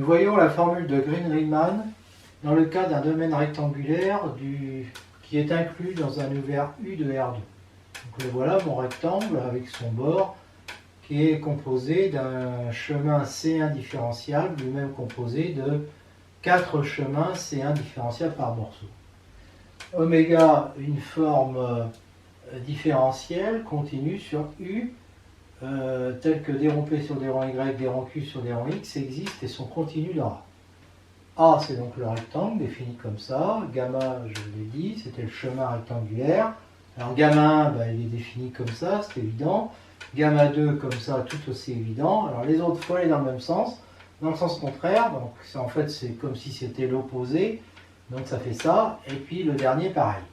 Nous voyons la formule de Green-Riemann dans le cas d'un domaine rectangulaire qui est inclus dans un univers U de R2. Donc voilà mon rectangle avec son bord qui est composé d'un chemin C1 différentiable, lui-même composé de 4 chemins C1 différentiables par morceau. Oméga, une forme différentielle continue sur U, telle que des ronds P sur des ronds Y, des ronds Q sur des ronds X existent et sont continues dans A. A, c'est donc le rectangle défini comme ça. Gamma, je l'ai dit, c'était le chemin rectangulaire. Alors gamma 1, il est défini comme ça, c'est évident. Gamma 2, comme ça, tout aussi évident. Alors les autres, il faut aller dans le même sens, dans le sens contraire. Donc en fait, c'est comme si c'était l'opposé. Donc ça fait ça. Et puis le dernier, pareil.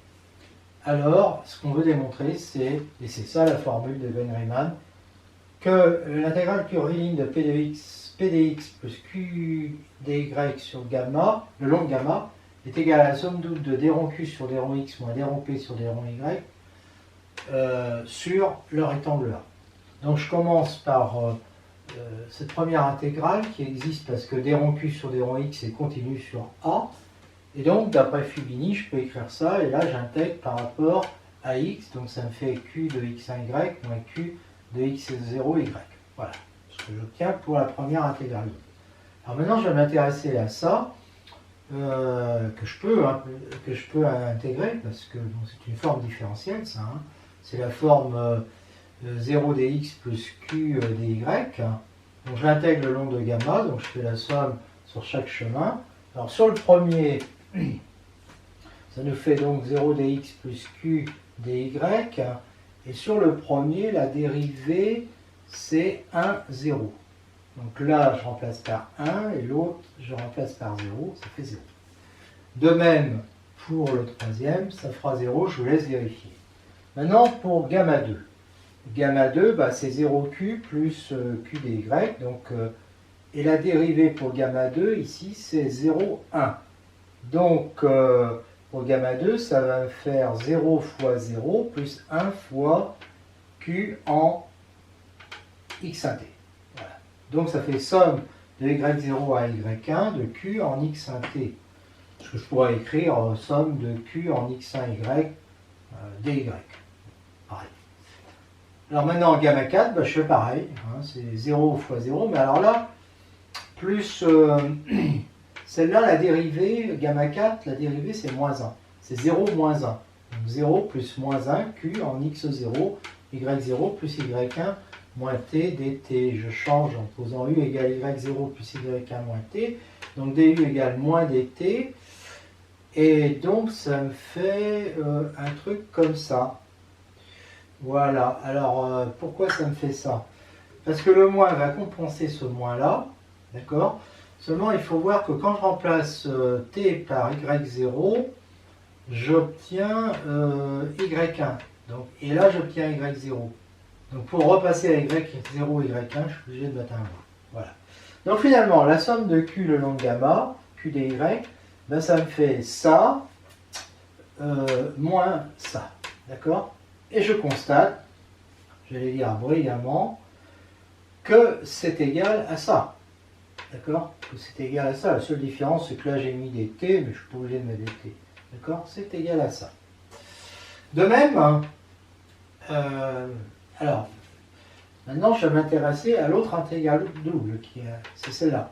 Alors, ce qu'on veut démontrer, c'est, et c'est ça la formule de Green-Riemann, que l'intégrale curviligne de P de x, P dx plus Q dy sur gamma, le long de gamma, est égale à la somme toute de d rond Q sur d rond x moins d rond P sur d rond y sur le rectangle A. Donc je commence par cette première intégrale qui existe parce que d rond Q sur d rond x est continu sur A. Et donc d'après Fubini, je peux écrire ça et là j'intègre par rapport à x, donc ça me fait Q de x1y moins Q de x0y. Voilà ce que j'obtiens pour la première intégralité. Alors maintenant je vais m'intéresser à ça, que je peux intégrer parce que bon, c'est une forme différentielle ça. Hein. C'est la forme 0 dx plus q dy. Donc je l'intègre le long de gamma, donc je fais la somme sur chaque chemin. Alors sur le premier, ça nous fait donc 0 dx plus q dy. Et sur le premier, la dérivée, c'est 1, 0. Donc là, je remplace par 1 et l'autre, je remplace par 0, ça fait 0. De même, pour le troisième, ça fera 0, je vous laisse vérifier. Maintenant, pour gamma 2. Gamma 2, c'est 0q plus q dy. Donc, et la dérivée pour gamma 2, ici, c'est 0, 1. Donc, pour gamma 2, ça va me faire 0 fois 0 plus 1 fois q en x1t. Voilà. Donc, ça fait somme de y0 à y1 de q en x1t. Ce que je pourrais écrire somme de q en x1y dy. Pareil. Alors maintenant, en gamma 4, je fais pareil. Hein, c'est 0 fois 0. Mais alors là, plus celle-là, la dérivée, gamma 4, la dérivée, c'est moins 1. C'est 0 moins 1. Donc 0 plus moins 1, q en x0, y0 plus y1 moins t dt. Je change en posant u égale y0 plus y1 moins t. Donc du égale moins dt. Et donc, ça me fait un truc comme ça. Voilà. Alors, pourquoi ça me fait ça? Parce que le moins va compenser ce moins-là. D'accord? Seulement, il faut voir que quand je remplace t par y0, j'obtiens y1. Donc, et là, j'obtiens y0. Donc, pour repasser à y0, y1, je suis obligé de mettre un 1. Voilà. Donc, finalement, la somme de q le long de gamma, q dy, ça me fait ça moins ça. D'accord? Et je constate, j'allais dire brillamment, que c'est égal à ça. D'accord? Que c'est égal à ça. La seule différence, c'est que là, j'ai mis des t, mais je ne suis pas obligé de mettre des t. D'accord? C'est égal à ça. De même, alors, maintenant, je vais m'intéresser à l'autre intégrale double, c'est celle-là.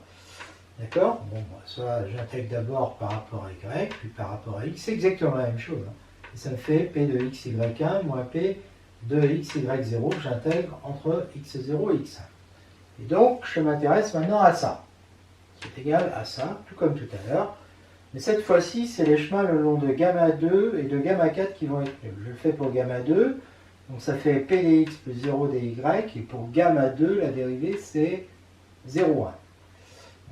D'accord? Bon, soit j'intègre d'abord par rapport à y, puis par rapport à x, c'est exactement la même chose. Hein. Et ça me fait p de xy1 moins p de xy0 que j'intègre entre x0 et x1. Et donc, je m'intéresse maintenant à ça. C'est égal à ça, tout comme tout à l'heure. Mais cette fois-ci, c'est les chemins le long de gamma 2 et de gamma 4 qui vont être nuls. Je le fais pour gamma 2, donc ça fait p dx plus 0 dy, et pour gamma 2, la dérivée, c'est 0,1.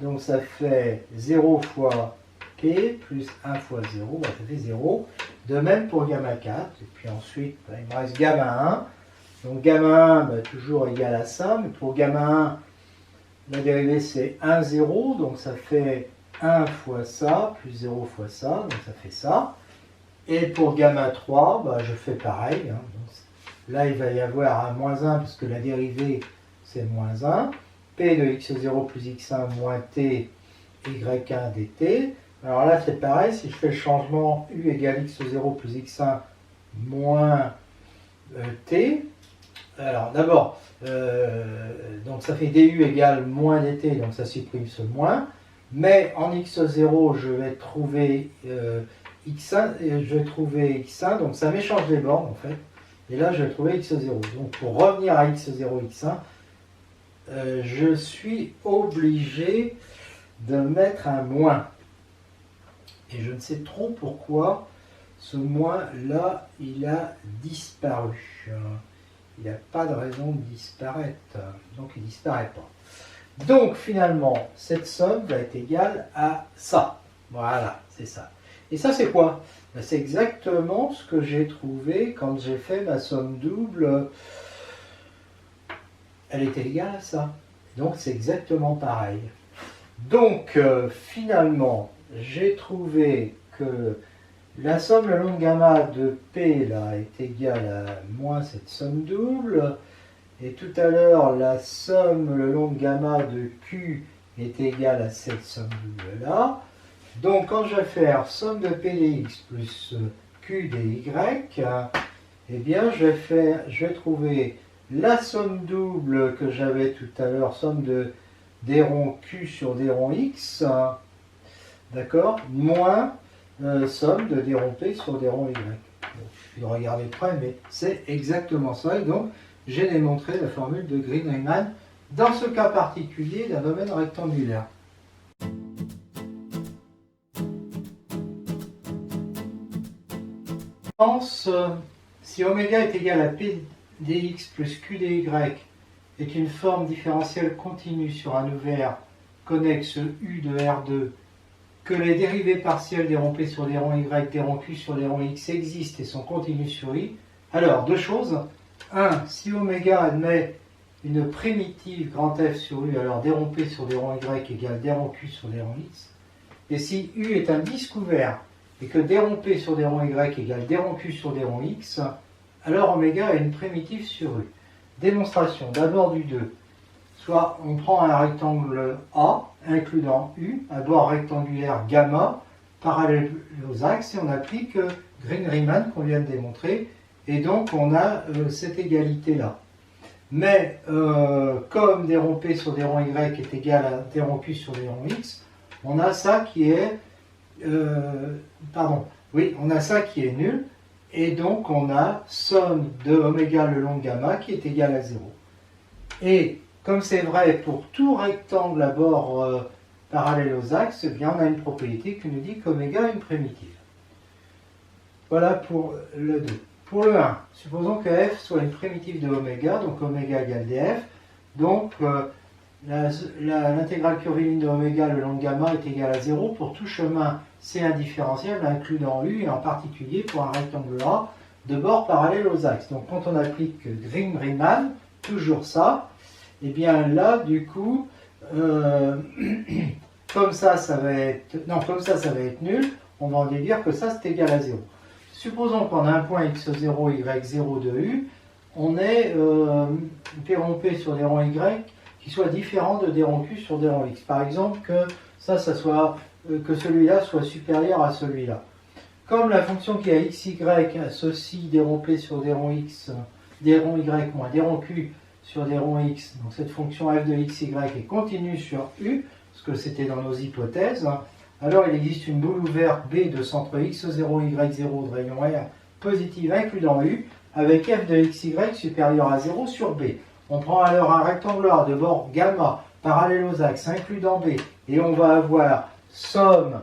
Donc ça fait 0 fois p plus 1 fois 0, ça fait 0. De même pour gamma 4. Et puis ensuite, il me reste gamma 1. Donc gamma 1, toujours égal à ça. Mais pour gamma 1, la dérivée c'est 1, 0. Donc ça fait 1 fois ça, plus 0 fois ça. Donc ça fait ça. Et pour gamma 3, je fais pareil. Hein. Donc, là, il va y avoir un moins 1 parce que la dérivée c'est moins 1. P de x0 plus x1 moins t y1 dt. Alors là, c'est pareil, si je fais le changement u égale x0 plus x1 moins t. Alors d'abord, donc ça fait du égale moins dt, donc ça supprime ce moins. Mais en x0, je vais trouver x1, donc ça m'échange les bornes en fait. Et là, je vais trouver x0. Donc pour revenir à x0, x1, je suis obligé de mettre un moins. Et je ne sais trop pourquoi ce moins-là, il a disparu. Il n'y a pas de raison de disparaître. Donc il ne disparaît pas. Donc finalement, cette somme va être égale à ça. Voilà, c'est ça. Et ça, c'est quoi? C'est exactement ce que j'ai trouvé quand j'ai fait ma somme double. Elle était égale à ça. Donc c'est exactement pareil. Donc finalement, j'ai trouvé que la somme le long gamma de P là, est égale à moins cette somme double. Et tout à l'heure, la somme le long gamma de Q est égale à cette somme double là. Donc quand je vais faire somme de P dx plus Q dy, eh bien je vais trouver la somme double que j'avais tout à l'heure, somme de d rond Q sur d rond x, d'accord, moins somme de d rond P sur d rond y. Bon, je vais regarder près, mais c'est exactement ça. Et donc, j'ai démontré la formule de Green-Riemann dans ce cas particulier d'un domaine rectangulaire. Si oméga est égal à P dx plus Q dy est une forme différentielle continue sur un ouvert connexe U de R2, que les dérivées partielles des ronds P sur des ronds Y, des ronds Q sur des ronds X existent et sont continues sur I, alors deux choses. 1. Si oméga admet une primitive grand F sur U, alors d rond P sur des ronds Y égale d rond Q sur des ronds X. Et si U est un disque ouvert et que d rond P sur des ronds Y égale d rond Q sur des ronds X, alors oméga est une primitive sur U. Démonstration d'abord du 2. Soit on prend un rectangle A, incluant U, à bord rectangulaire gamma, parallèle aux axes, et on applique Green-Riemann qu'on vient de démontrer, et donc on a cette égalité-là. Mais comme d rond P sur d rond Y est égal à d rond Q sur d rond X, on a ça qui est... on a ça qui est nul, et donc on a somme de oméga le long gamma qui est égal à 0. Et comme c'est vrai pour tout rectangle à bord parallèle aux axes, eh bien on a une propriété qui nous dit qu'oméga est une primitive. Voilà pour le 2. Pour le 1, supposons que f soit une primitive de oméga, donc oméga égale df, donc l'intégrale curviligne de oméga le long gamma est égale à 0 pour tout chemin C indifférenciable incluant U, et en particulier pour un rectangle A de bord parallèle aux axes. Donc quand on applique Green-Riemann, toujours ça, et bien là, du coup, comme ça, ça va être nul, on va en déduire que ça, c'est égal à 0. Supposons qu'on a un point x0, y0 de U, on ait d rond P sur d rond Y qui soit différent de d rond Q sur d rond X. Par exemple, que celui-là soit supérieur à celui-là. Comme la fonction qui a xy associe d rond P sur d rond X, d rond Y moins d rond Q sur des ronds X, donc cette fonction f de xy est continue sur U, parce que c'était dans nos hypothèses, alors il existe une boule ouverte B de centre x0, y0 de rayon R positive incluant U, avec f de xy supérieur à 0 sur B. On prend alors un rectangle A de bord gamma parallèle aux axes incluant B, et on va avoir somme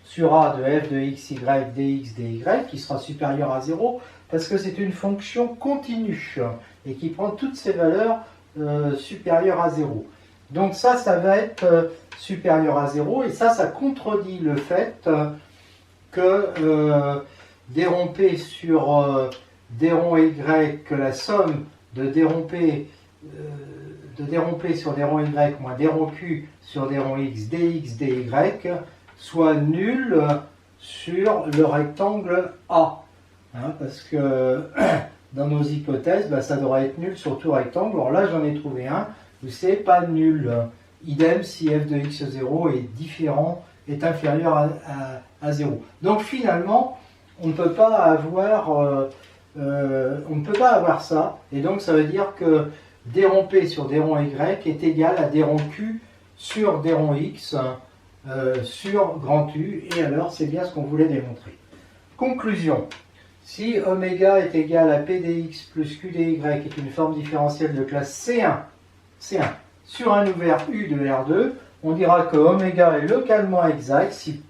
sur A de f de xy, dx, dy, qui sera supérieur à 0, parce que c'est une fonction continue, et qui prend toutes ses valeurs supérieures à 0. Donc ça va être supérieur à 0, et ça contredit le fait que d rond P sur d rond Y, que la somme de d rond P sur d rond Y moins d rond Q sur d rond X, dx, dy, soit nulle sur le rectangle A. Hein, parce que dans nos hypothèses, ça devrait être nul sur tout rectangle. Alors là, j'en ai trouvé un où c'est pas nul. idem si f de x0 est inférieur à 0. Donc finalement, on ne peut pas avoir, ça, et donc ça veut dire que d rond p sur d rond y est égal à d rond q sur d rond x sur grand U, et alors c'est bien ce qu'on voulait démontrer. Conclusion. Si oméga est égal à p dx plus q dy est une forme différentielle de classe C1 sur un ouvert U de R2, on dira que oméga est localement exact si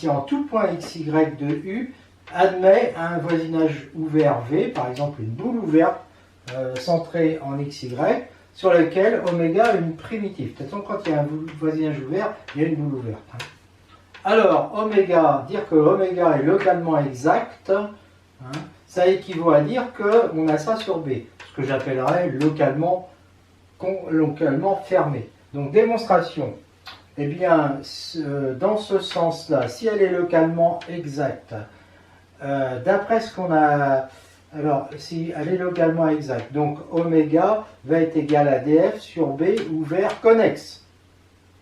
en tout point xy de U admet un voisinage ouvert V, par exemple une boule ouverte centrée en xy, sur lequel oméga a une primitive. De toute façon, quand il y a un voisinage ouvert, il y a une boule ouverte. Alors, dire que oméga est localement exact, ça équivaut à dire qu'on a ça sur B, ce que j'appellerais localement fermé. Donc, démonstration. Eh bien, dans ce sens-là, si elle est localement exacte, d'après ce qu'on a... Alors, si elle est localement exacte, donc oméga va être égal à df sur B ouvert connexe,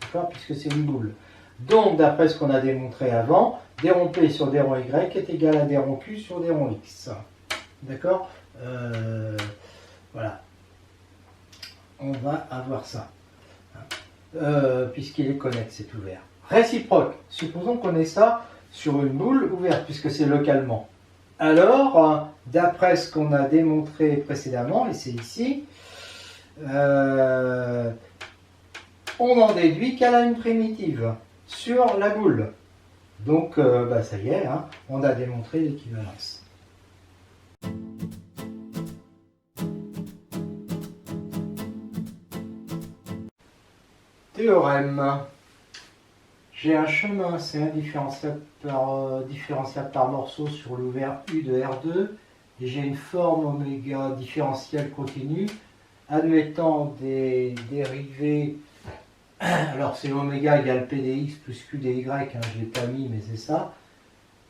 d'accord, puisque c'est une boule. Donc, d'après ce qu'on a démontré avant, d rond p sur d rond y est égal à d rond q sur d rond x. D'accord, voilà. On va avoir ça, puisqu'il est connexe, c'est ouvert. Réciproque, supposons qu'on ait ça sur une boule ouverte, puisque c'est localement. Alors, d'après ce qu'on a démontré précédemment, et c'est ici, on en déduit qu'elle a une primitive sur la boule. Donc, ça y est, on a démontré l'équivalence. Théorème. J'ai un chemin C1 différenciable par morceau sur l'ouvert U de R2 et j'ai une forme oméga différentielle continue admettant des dérivées. Alors c'est oméga égale p dx plus q dy, je ne l'ai pas mis mais c'est ça,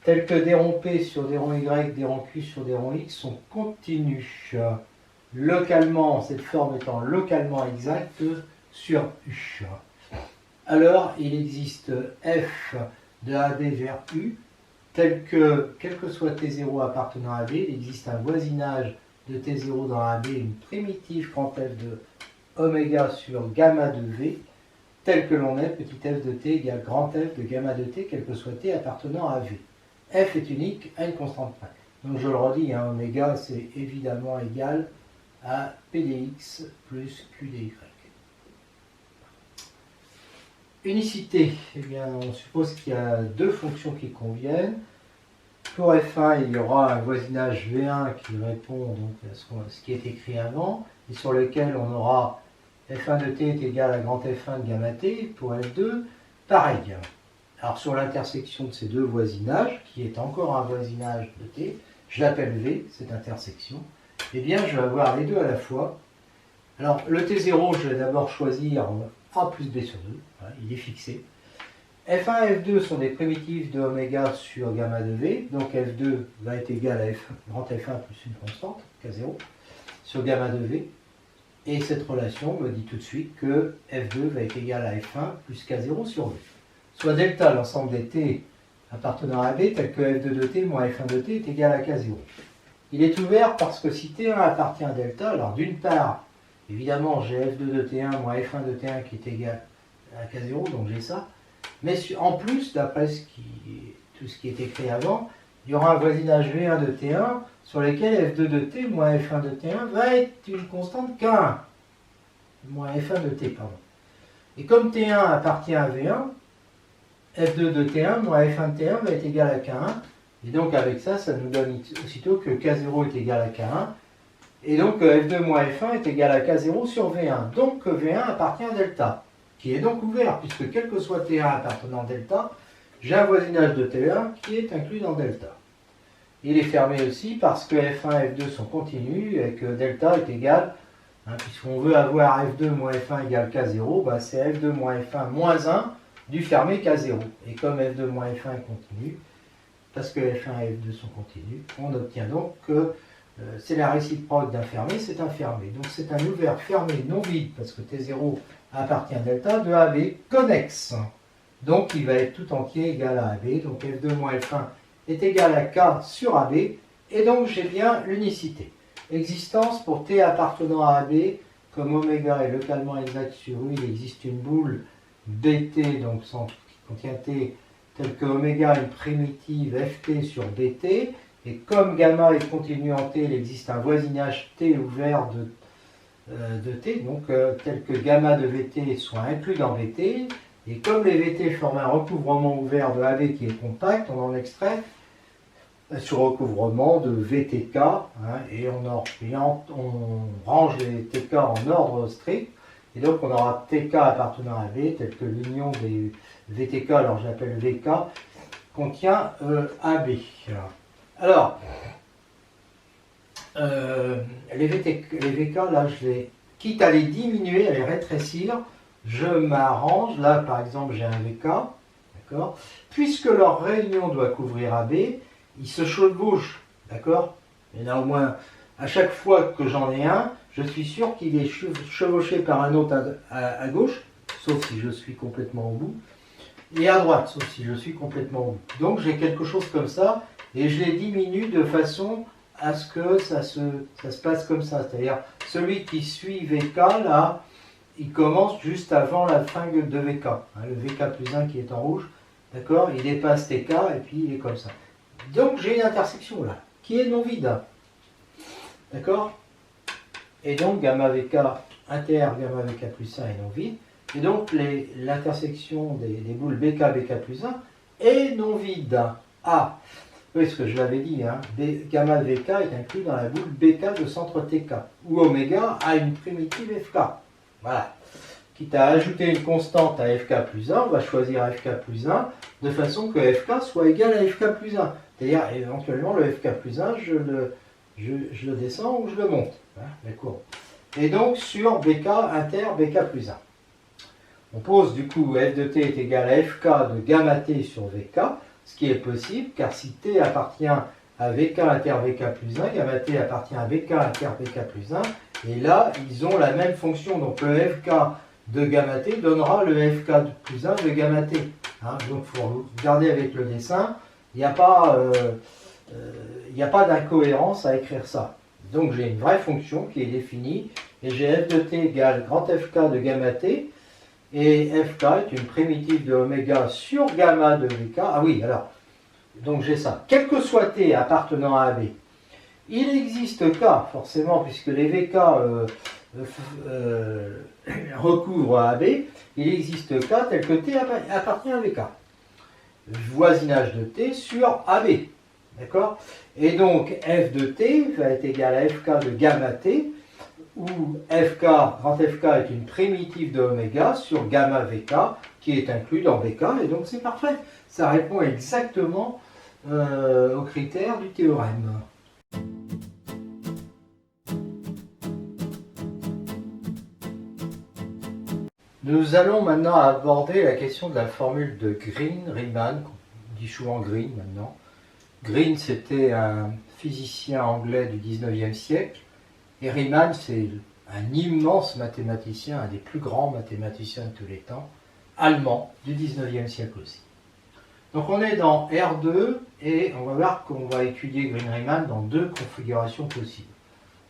tels que d rond p sur d rond y, d rond q sur d rond x sont continus localement, cette forme étant localement exacte sur U. Alors, il existe f de AB vers U, tel que, quel que soit T0 appartenant à AB, il existe un voisinage de T0 dans AB, une primitive grand F de oméga sur gamma de V, tel que l'on est petit f de T égale grand F de gamma de T, quel que soit T appartenant à V. F est unique à une constante près. Donc je le redis, oméga c'est évidemment égal à P dx plus Q dy. Unicité, eh bien, on suppose qu'il y a deux fonctions qui conviennent. Pour f1, il y aura un voisinage v1 qui répond donc à ce qui est écrit avant, et sur lequel on aura f1 de t est égal à grand f1 de gamma t. Pour f2, pareil. Alors sur l'intersection de ces deux voisinages, qui est encore un voisinage de t, je l'appelle v, cette intersection, eh bien je vais avoir les deux à la fois. Alors le t0, je vais d'abord choisir a plus b sur 2, voilà, il est fixé. F1 et F2 sont des primitives de oméga sur gamma de V, donc F2 va être égal à grand F1 plus une constante, K0, sur gamma de V, et cette relation me dit tout de suite que F2 va être égal à F1 plus K0 sur V. Soit delta, l'ensemble des T appartenant à B, tel que F2 de T moins F1 de T est égal à K0. Il est ouvert parce que si T1 appartient à delta, alors d'une part, évidemment, j'ai F2 de T1 moins F1 de T1 qui est égal à K0, donc j'ai ça. Mais en plus, d'après tout ce qui est écrit avant, il y aura un voisinage V1 de T1 sur lequel F2 de T moins F1 de T1 va être une constante K1. Moins F1 de T, pardon. Et comme T1 appartient à V1, F2 de T1 moins F1 de T1 va être égal à K1. Et donc avec ça, ça nous donne aussitôt que K0 est égal à K1. Et donc F2 moins F1 est égal à K0 sur V1. Donc V1 appartient à delta, qui est donc ouvert, puisque quel que soit T1 appartenant à delta, j'ai un voisinage de T1 qui est inclus dans delta. Il est fermé aussi parce que F1 et F2 sont continus et que delta est égal, puisqu'on veut avoir F2 moins F1 égale K0, c'est F2 moins F1 moins 1 du fermé K0. Et comme F2 moins F1 est continu, parce que F1 et F2 sont continus, on obtient donc que c'est la réciproque d'un fermé, c'est un fermé. Donc c'est un ouvert fermé non vide, parce que T0 appartient à delta, de AB connexe. Donc il va être tout entier égal à AB, donc F2 moins F1 est égal à K sur AB, et donc j'ai bien l'unicité. Existence pour T appartenant à AB, comme oméga est localement exact sur U, il existe une boule BT, donc qui contient T, telle que oméga est une primitive FT sur BT, et comme gamma est continu en T, il existe un voisinage T ouvert de T, donc tel que gamma de VT soit inclus dans VT, et comme les VT forment un recouvrement ouvert de AB qui est compact, on en extrait ce recouvrement de VTK, et on range les TK en ordre strict, et donc on aura TK appartenant à AB, tel que l'union des VTK, alors j'appelle VK, contient AB. Alors, les VK, là, quitte à les diminuer, à les rétrécir, je m'arrange. Là, par exemple, j'ai un VK, d'accord. Puisque leur réunion doit couvrir AB, ils se chevauchent, d'accord. Il y en a au moins, à chaque fois que j'en ai un, je suis sûr qu'il est chevauché par un autre à gauche, sauf si je suis complètement au bout, et à droite, sauf si je suis complètement au bout. Donc j'ai quelque chose comme ça, et je les diminue de façon à ce que ça se passe comme ça. C'est-à-dire, celui qui suit VK, là, il commence juste avant la fin de VK. Le VK plus 1 qui est en rouge, d'accord, il dépasse TK, et puis il est comme ça. Donc j'ai une intersection là, qui est non vide. D'accord. Et donc gamma VK inter gamma VK plus 1 est non vide. Et donc l'intersection des boules BK, BK plus 1 est non vide. Ah, oui, ce que je l'avais dit, gamma VK est inclus dans la boule BK de centre TK, où oméga a une primitive FK. Voilà. Quitte à ajouter une constante à FK plus 1, on va choisir FK plus 1 de façon que FK soit égal à FK plus 1. C'est-à-dire, éventuellement, le FK plus 1, je le descends ou je le monte, la courbe. Et donc, sur BK inter BK plus 1. On pose du coup f de t est égal à fk de gamma t sur vk, ce qui est possible, car si t appartient à vk inter vk plus 1, gamma t appartient à vk inter vk plus 1, et là, ils ont la même fonction. Donc le fk de gamma t donnera le fk plus 1 de gamma t. Donc il faut regarder avec le dessin, il n'y a pas d'incohérence à écrire ça. Donc j'ai une vraie fonction qui est définie, et j'ai f de t égale grand fk de gamma t, et fk est une primitive de oméga sur gamma de vk. Ah oui, alors, donc j'ai ça. Quel que soit t appartenant à AB, il existe k, forcément, puisque les vk recouvrent AB, il existe k tel que t appartient à vk. Voisinage de t sur AB. D'accord. Et donc f de t va être égal à fk de gamma t, où fk, grand fk est une primitive de oméga sur gamma vk qui est inclus dans vk, et donc c'est parfait. Ça répond exactement aux critères du théorème. Nous allons maintenant aborder la question de la formule de Green-Riemann, on dit souvent Green maintenant. Green, c'était un physicien anglais du 19e siècle, et Riemann, c'est un immense mathématicien, un des plus grands mathématiciens de tous les temps, allemand du 19e siècle aussi. Donc on est dans R2, et on va voir qu'on va étudier Green-Riemann dans deux configurations possibles.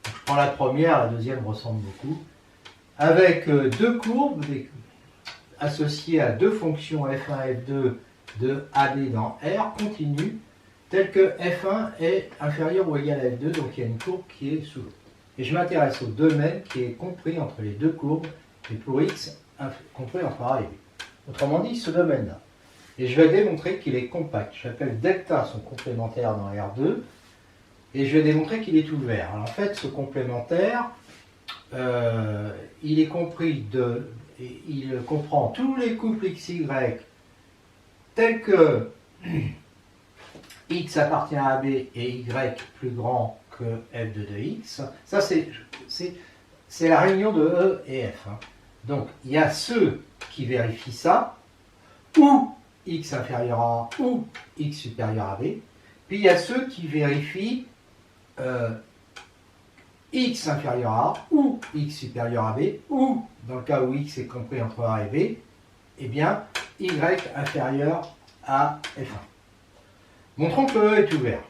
Donc je prends la première, la deuxième ressemble beaucoup, avec deux courbes associées à deux fonctions f1 et f2 de AB dans R continues, telles que f1 est inférieur ou égal à f2, donc il y a une courbe qui est sous l'autre. Et je m'intéresse au domaine qui est compris entre les deux courbes, et pour x compris entre A et B. Autrement dit, ce domaine-là. Et je vais démontrer qu'il est compact. J'appelle delta son complémentaire dans R2, et je vais démontrer qu'il est ouvert. Alors en fait, ce complémentaire, il est compris il comprend tous les couples XY tels que x appartient à AB et y plus grand que f2 de x. Ça, c'est la réunion de E et F. Donc, il y a ceux qui vérifient ça, ou x inférieur à A, ou x supérieur à B. Puis, il y a ceux qui vérifient x inférieur à A ou x supérieur à B, ou dans le cas où x est compris entre A et B, eh bien y inférieur à F1. Montrons que E est ouvert.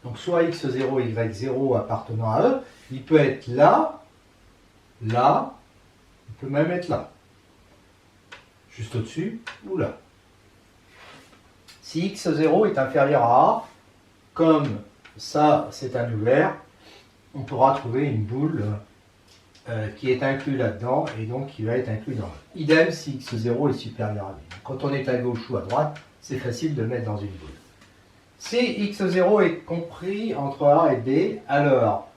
Donc soit x0, y0 appartenant à E, il peut être là, là, il peut même être là, juste au-dessus ou là. Si x0 est inférieur à A, comme ça c'est un ouvert, on pourra trouver une boule qui est inclus là-dedans et donc qui va être inclus dans E. Idem si x0 est supérieur à B. Quand on est à gauche ou à droite, c'est facile de mettre dans une boule. Si x0 est compris entre A et B, alors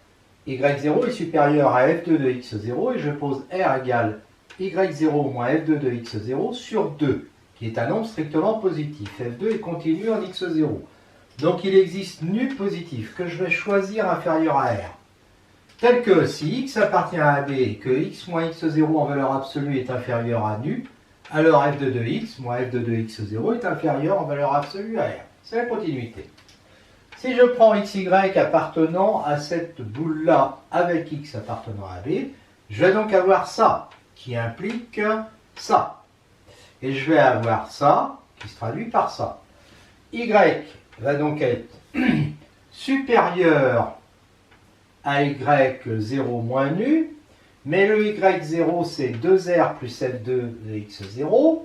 y0 est supérieur à f2 de x0 et je pose R égale y0 moins f2 de x0 sur 2, qui est un nombre strictement positif. F2 est continu en x0. Donc il existe nu positif que je vais choisir inférieur à R. Tel que si x appartient à AB et que x moins x0 en valeur absolue est inférieur à nu, alors f2 de x moins f2 de x0 est inférieur en valeur absolue à R. C'est la continuité. Si je prends xy appartenant à cette boule-là avec x appartenant à B, je vais donc avoir ça, qui implique ça. Et je vais avoir ça, qui se traduit par ça. Y va donc être supérieur à y0 moins nu, mais le y0 c'est 2r plus f2 de x0,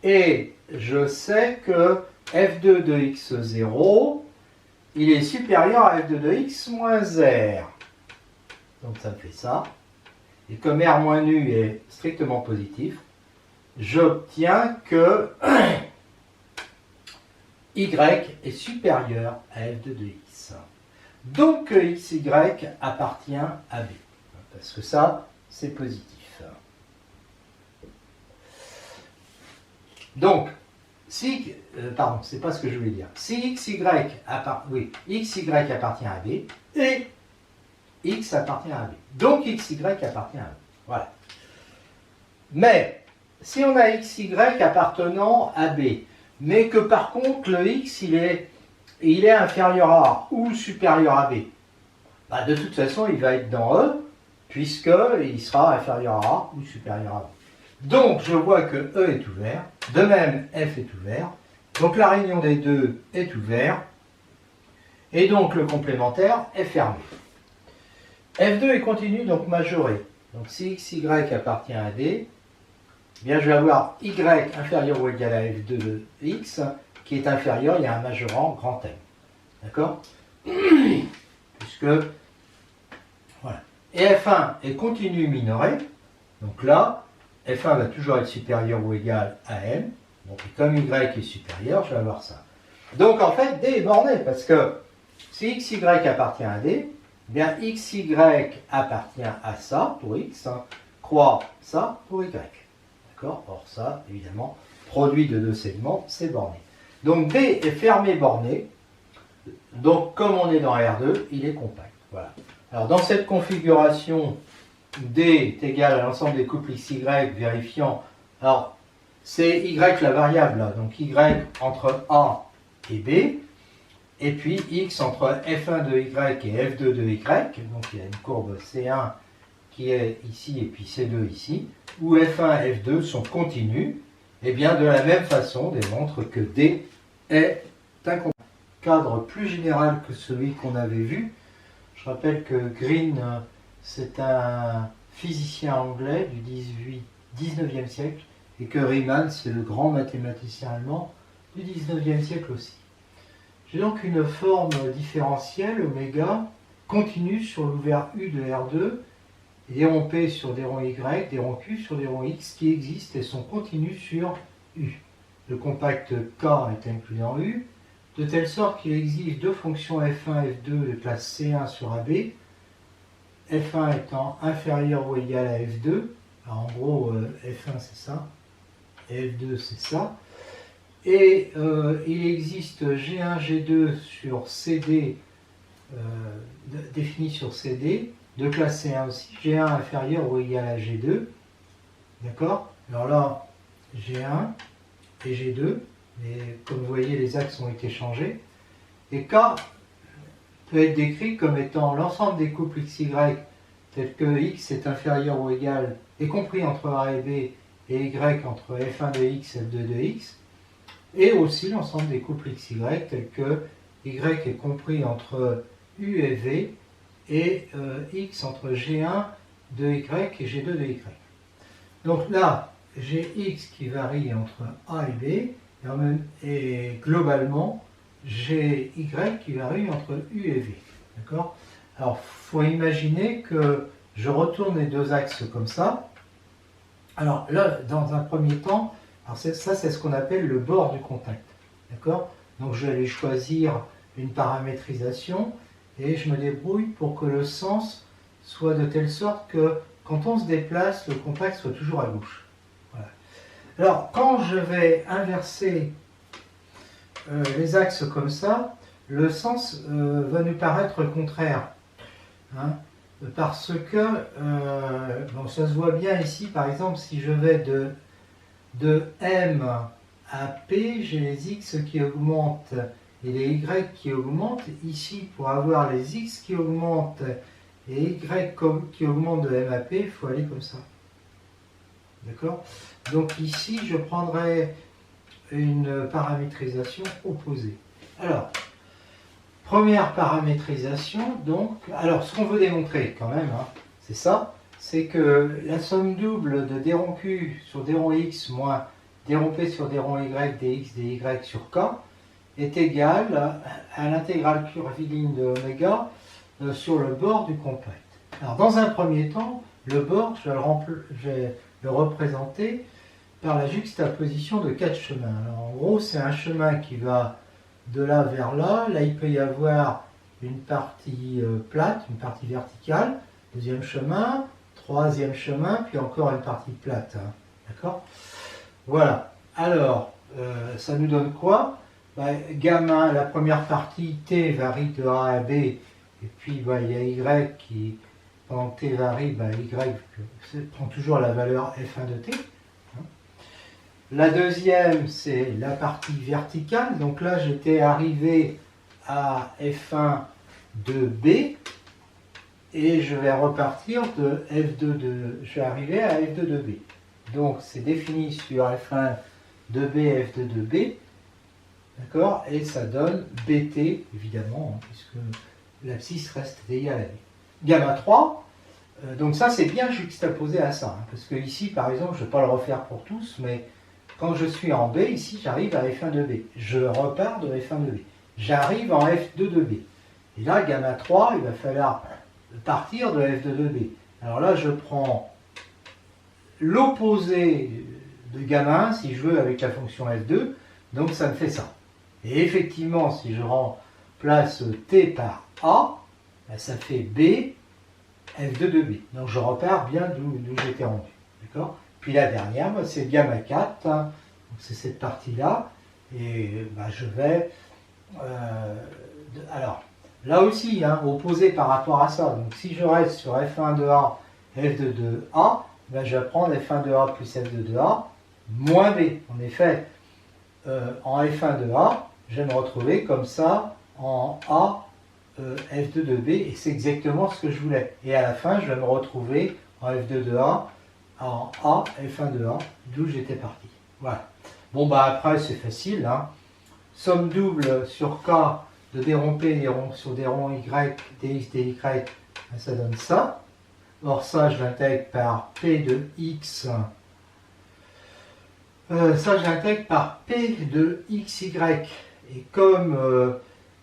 et je sais que f2 de x0, il est supérieur à f2 de x moins r. Donc ça me fait ça. Et comme r moins nu est strictement positif, j'obtiens que y est supérieur à f2 de x. Donc xy appartient à B. Parce que ça, c'est positif. Donc, si, pardon, c'est pas ce que je voulais dire. Si xy appartient à B et x appartient à B. Donc xy appartient à B. Voilà. Mais, si on a xy appartenant à B, mais que par contre le x il est inférieur à A ou supérieur à B, bah, de toute façon il va être dans E, puisqu'il sera inférieur à A ou supérieur à B. Donc je vois que E est ouvert, de même F est ouvert, donc la réunion des deux est ouverte, et donc le complémentaire est fermé. F2 est continu, donc majoré. Donc si xy appartient à D, eh bien je vais avoir y inférieur ou égal à f2 de x, qui est inférieur, il y a un majorant grand M. D'accord? Puisque, voilà. Et F1 est continu minoré, donc là, F1 va toujours être supérieur ou égal à M, donc comme y est supérieur, je vais avoir ça. Donc en fait, D est borné, parce que si xy appartient à D, eh bien xy appartient à ça pour x, croix ça pour y. D'accord? Or ça, évidemment, produit de deux segments, c'est borné. Donc D est fermé borné. Donc comme on est dans R2, il est compact. Voilà. Alors dans cette configuration, D est égal à l'ensemble des couples XY vérifiant. Alors c'est Y la variable, là. Donc Y entre A et B. Et puis X entre F1 de Y et F2 de Y. Donc il y a une courbe C1 qui est ici et puis C2 ici, où F1 et F2 sont continus, et bien de la même façon démontre que D est un compact. Cadre plus général que celui qu'on avait vu. Je rappelle que Green, c'est un physicien anglais du 19e siècle, et que Riemann, c'est le grand mathématicien allemand du 19e siècle aussi. J'ai donc une forme différentielle, oméga, continue sur l'ouvert U de R2, et des ronds P sur des ronds Y, des ronds Q sur des ronds X qui existent et sont continus sur U. Le compact K est inclus dans U, de telle sorte qu'il existe deux fonctions f1 et f2 de classe C1 sur AB, f1 étant inférieur ou égal à f2, alors en gros f1 c'est ça, et f2 c'est ça, et il existe G1, G2 sur CD, défini sur CD, de classe C1 aussi, G1 inférieur ou égal à G2, d'accord? Alors là, G1 et G2, mais comme vous voyez, les axes ont été changés, et K peut être décrit comme étant l'ensemble des couples XY tels que X est inférieur ou égal, est compris entre A et B, et Y entre F1 de X et F2 de X, et aussi l'ensemble des couples XY tels que Y est compris entre U et V, et X entre G1 de Y et G2 de Y. Donc là, j'ai X qui varie entre A et B, et globalement, j'ai Y qui varie entre U et V. D'accord ? Alors, il faut imaginer que je retourne les deux axes comme ça. Alors là, dans un premier temps, ça c'est ce qu'on appelle le bord du contact. D'accord ? Donc je vais aller choisir une paramétrisation et je me débrouille pour que le sens soit de telle sorte que quand on se déplace, le contact soit toujours à gauche. Voilà. Alors quand je vais inverser les axes comme ça, le sens va nous paraître contraire. Hein, parce que, bon, ça se voit bien ici, par exemple, si je vais de M à P, j'ai les X qui augmentent et les Y qui augmentent. Ici, pour avoir les X qui augmentent et Y qui augmentent de M à P, il faut aller comme ça. D'accord ? Donc ici, je prendrai une paramétrisation opposée. Alors, première paramétrisation, donc, alors ce qu'on veut démontrer quand même, hein, c'est ça, c'est que la somme double de d rond Q sur d rond X moins d rond P sur d rond Y dx dy sur K est égale à l'intégrale curviligne de oméga sur le bord du contact. Alors dans un premier temps, le bord, je vais le représenter par la juxtaposition de 4 chemins. Alors, en gros, c'est un chemin qui va de là vers là. Là, il peut y avoir une partie plate, une partie verticale, deuxième chemin, troisième chemin, puis encore une partie plate. Hein. D'accord ? Voilà. Alors, ça nous donne quoi ? Gamma, la première partie, T varie de A à B, et puis il y a Y qui, pendant que T varie, Y prend toujours la valeur F1 de T. La deuxième, c'est la partie verticale. Donc là, j'étais arrivé à F1 de B et je vais repartir de F2 de... Je vais arriver à F2 de B. Donc c'est défini sur F1 de B, F2 de B. D'accord ? Et ça donne BT, évidemment, hein, puisque l'abscisse reste égale à B. Gamma 3, donc ça c'est bien juxtaposé à ça. Hein, parce que ici, par exemple, je ne vais pas le refaire pour tous, mais quand je suis en B, ici, j'arrive à F1 de B. Je repars de F1 de B. J'arrive en F2 de B. Et là, gamma 3, il va falloir partir de F2 de B. Alors là, je prends l'opposé de gamma 1, si je veux, avec la fonction F2. Donc, ça me fait ça. Et effectivement, si je remplace T par A, ça fait B, F2 de B. Donc, je repars bien d'où j'étais rendu. D'accord ? Puis la dernière, c'est gamma 4, hein, c'est cette partie-là, et je vais... alors, là aussi, hein, opposé par rapport à ça, donc si je reste sur F1 de A, F2 de A, je vais prendre F1 de A plus F2 de A, moins B. En effet, en F1 de A, je vais me retrouver comme ça, en A, F2 de B, et c'est exactement ce que je voulais. Et à la fin, je vais me retrouver en F2 de A, en A, F1 de A, d'où j'étais parti. Voilà. Bon, après, c'est facile. Hein. Somme double sur K de d rond P sur d rond Y, dx, dy, ça donne ça. Or, ça, je l'intègre par P de X. Ça, je l'intègre par P de XY. Et comme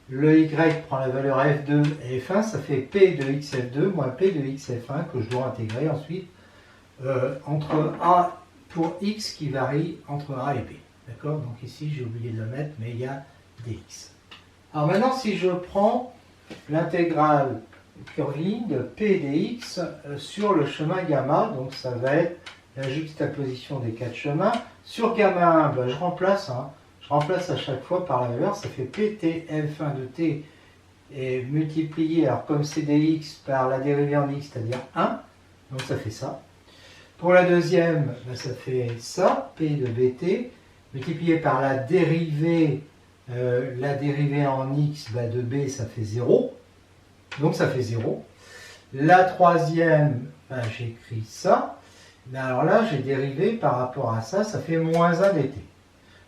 le Y prend la valeur F2 et F1, ça fait P de XF2 moins P de XF1 que je dois intégrer ensuite entre A pour X qui varie entre A et B. D'accord ? Donc ici, j'ai oublié de le mettre, mais il y a dx. Alors maintenant, si je prends l'intégrale curviligne de P dx sur le chemin gamma, donc ça va être la juxtaposition des 4 chemins. Sur gamma 1, je remplace, hein, je remplace à chaque fois par la valeur, ça fait PT F1 de T et multiplié, alors comme c'est dx par la dérivée en x, c'est-à-dire 1, donc ça fait ça. Pour la deuxième, ça fait ça, P de BT, multiplié par la dérivée en x de B, ça fait 0. Donc ça fait 0. La troisième, ben, j'écris ça. Mais alors là, j'ai dérivé par rapport à ça, ça fait moins 1 dt.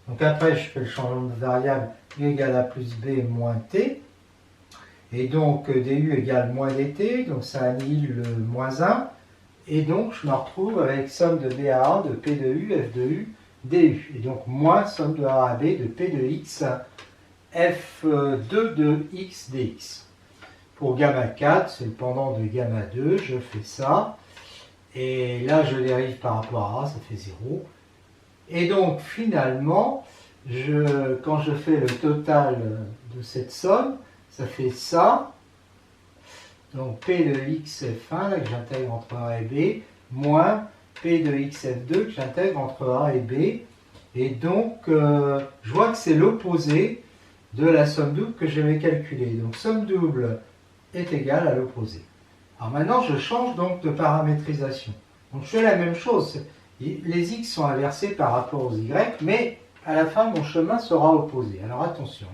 Donc après, je fais le changement de variable u égale a plus b moins t. Et donc du égale moins dt, donc ça annihile le moins 1. Et donc je me retrouve avec somme de b à a de p de u, f de u, du. Et donc moins somme de a à b de p de x, f2 de x dx. Pour gamma 4, c'est le pendant de gamma 2, je fais ça. Et là, je dérive par rapport à a, ça fait 0. Et donc, finalement, quand je fais le total de cette somme, ça fait ça. Donc, P de x f1, là, que j'intègre entre a et b, moins P de x f2, que j'intègre entre a et b. Et donc, je vois que c'est l'opposé de la somme double que j'avais calculée. Donc, somme double est égale à l'opposé. Alors maintenant, je change donc de paramétrisation. Donc je fais la même chose. Les x sont inversés par rapport aux y, mais à la fin, mon chemin sera opposé. Alors attention.